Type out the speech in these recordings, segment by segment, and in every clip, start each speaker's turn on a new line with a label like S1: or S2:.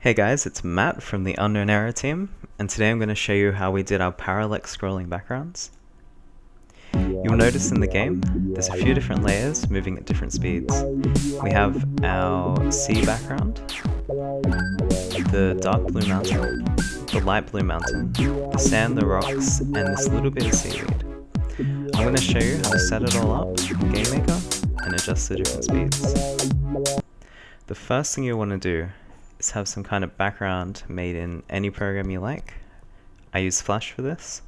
S1: Hey guys, it's Matt from the Unknown Era team, and today I'm going to show you how we did our parallax scrolling backgrounds. You'll notice in the game, there's a few different layers moving at different speeds. We have our sea background, the dark blue mountain, the light blue mountain, the sand, the rocks, and this little bit of seaweed. I'm going to show you how to set it all up in Game Maker and adjust the different speeds. The first thing you want to do is have some kind of background made in any program you like. I use Flash for this.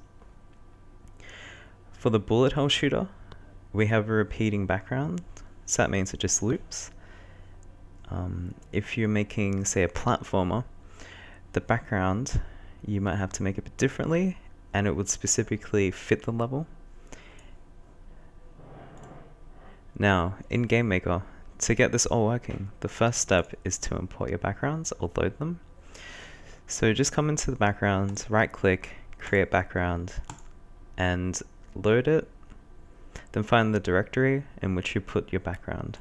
S1: For the bullet hole shooter, we have a repeating background, so that means it just loops. If you're making, say, a platformer, the background, you might have to make it a bit differently, and it would specifically fit the level. Now, in Game Maker, to get this all working, the first step is to import your backgrounds or load them. So just come into the background, right click, create background, and load it. Then find the directory in which you put your background.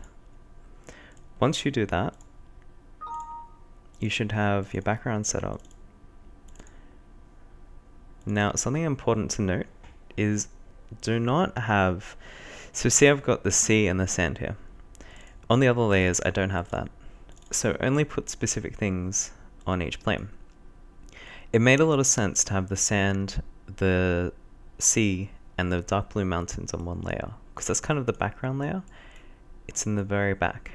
S1: Once you do that, you should have your background set up. Now, something important to note is do not have, so see I've got the sea and the sand here. On the other layers, I don't have that. So only put specific things on each plane. It made a lot of sense to have the sand, the sea, and the dark blue mountains on one layer, because that's kind of the background layer. It's in the very back.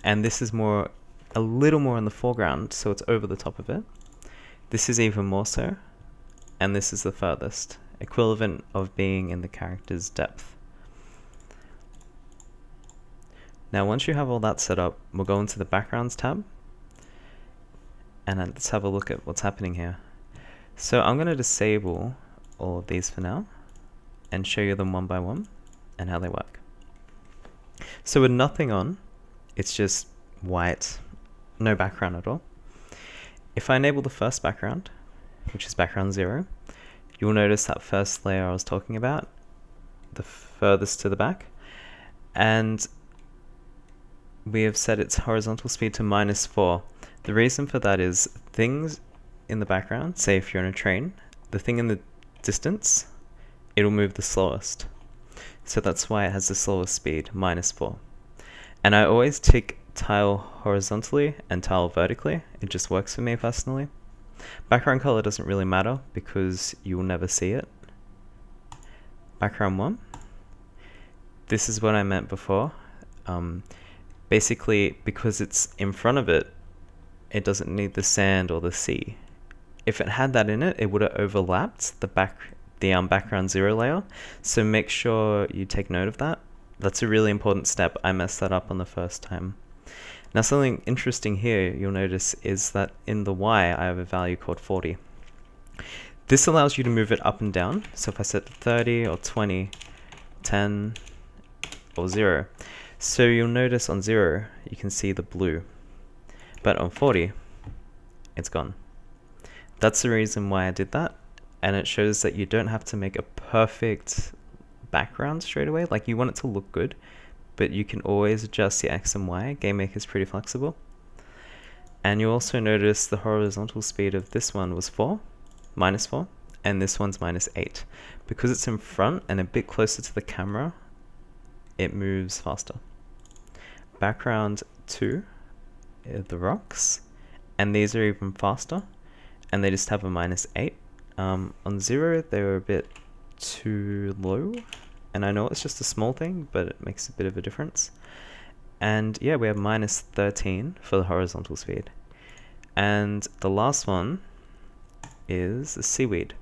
S1: And this is a little more in the foreground, so it's over the top of it. This is even more so, and this is the furthest, equivalent of being in the character's depth. Now once you have all that set up, we'll go into the Backgrounds tab, and let's have a look at what's happening here. So I'm going to disable all of these for now, and show you them one by one, and how they work. So with nothing on, it's just white, no background at all. If I enable the first background, which is background 0, you'll notice that first layer I was talking about, the furthest to the back, and we have set its horizontal speed to -4. The reason for that is things in the background, say if you're in a train, the thing in the distance, it'll move the slowest. So that's why it has the slowest speed, -4. And I always tick tile horizontally and tile vertically. It just works for me personally. Background color doesn't really matter because you will never see it. Background 1. This is what I meant before. Basically, because it's in front of it, it doesn't need the sand or the sea. If it had that in it, it would have overlapped the background 0 layer. So make sure you take note of that. That's a really important step. I messed that up on the first time. Now something interesting here you'll notice is that in the Y I have a value called 40. This allows you to move it up and down. So if I set 30 or 20, 10 or 0. So you'll notice on 0 you can see the blue, but on 40 it's gone. That's the reason why I did that, and it shows that you don't have to make a perfect background straight away. Like, you want it to look good, but you can always adjust the X and Y. Game Maker is pretty flexible. And you also notice the horizontal speed of this one was -4, and this one's -8. Because it's in front and a bit closer to the camera, it moves faster. Background 2, the rocks, and these are even faster, and they just have a -8. On 0, they were a bit too low, and I know it's just a small thing, but it makes a bit of a difference. And yeah, we have -13 for the horizontal speed. And the last one is the seaweed.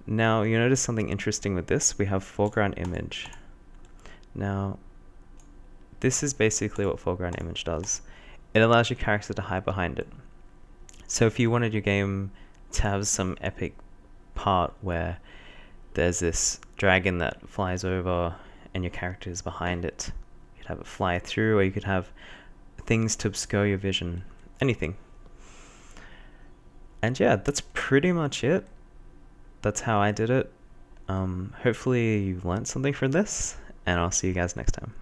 S1: Now you notice something interesting with this. We have foreground image. Now, this is basically what foreground image does. It allows your character to hide behind it. So if you wanted your game to have some epic part where there's this dragon that flies over and your character is behind it, you could have it fly through, or you could have things to obscure your vision, anything. And yeah, that's pretty much it. That's how I did it. Hopefully you've learned something from this, and I'll see you guys next time.